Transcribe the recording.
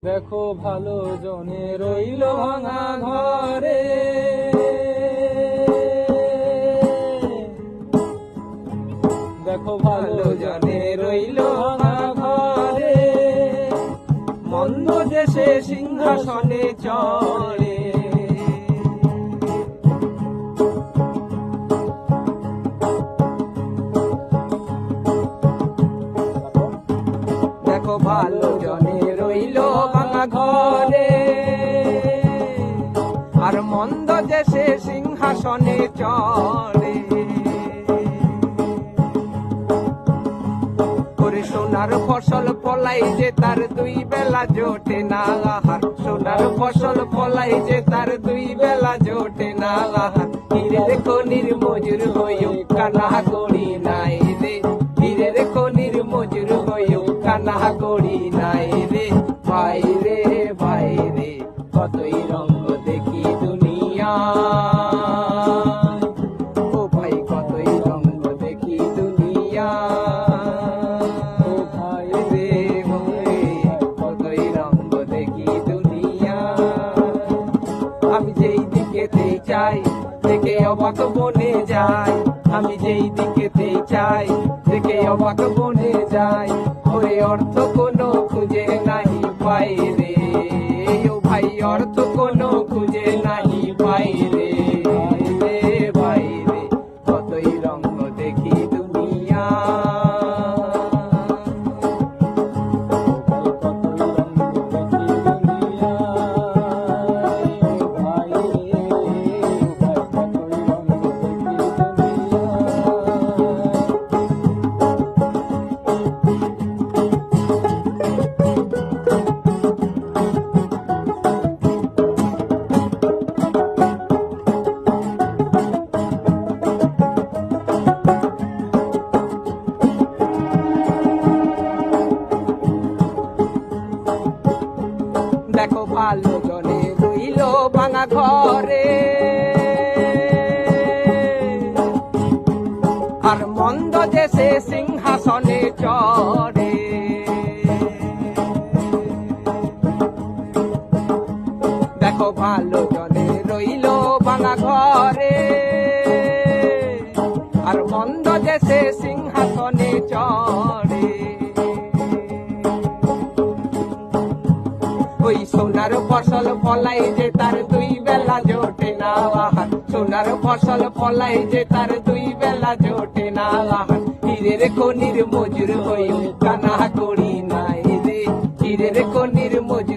দেখো ভালো জনে রইল ভাঙা ঘরে, দেখো ভালো জনে রইল ভাঙা ঘরে, মন্দ দেশে সিংহাসনে চড়ে। দেখো ভালো জনে রইল ভাঙা ঘরে, আর মন্দ দেশে সিংহাসনে চড়ে। করে সোনার ফসল ফলাই যে তার দুই বেলা জোটে না আহার, সোনার ফসল ফলাই যে তার দুই বেলা জোটে না আহার। হীরের খনির মজুর হইও কানা করি নাই রে, হীরের খনির মজুর হইও কানা করি নাই রে। ভাই রে ভাই রে, কতই রঙ দেখি দুনিয়া, ও ভাই কতই রঙ দেখি দুনিয়া। ও ভাই রে কতই রঙ দেখি দুনিয়া। আমি যেই দিকেতেই চাই দেখে অবাক বনে যাই, আমি যেই দিকেতেই চাই দেখে অবাক বনে যাই। ওরে অর্থ কোনো খুঁজে নাহি পাই রে, ও ভাই অর্থ কোনো খুঁজে নাহি পাই রে। ভাই রে কতই রঙ দেখি দুনিয়া, দেখো ভালো জনে রইল ভাঙা ঘরে, আর মন্দ দেশে সিংহাসনে চড়ে। দেখো ভালো জনে রইল ভাঙা ঘরে, আর মন্দ দেশে সিংহাসনে চড়ে। ওই সোনার ফসল ফলাই যে তার দুই বেলা জোটে না আহার, সোনার ফসল ফলাই যে তার দুই বেলা জোটে না আহার। হীরের খনির মজুর হইও কানা করি নাই রে, হীরের খনির মজুর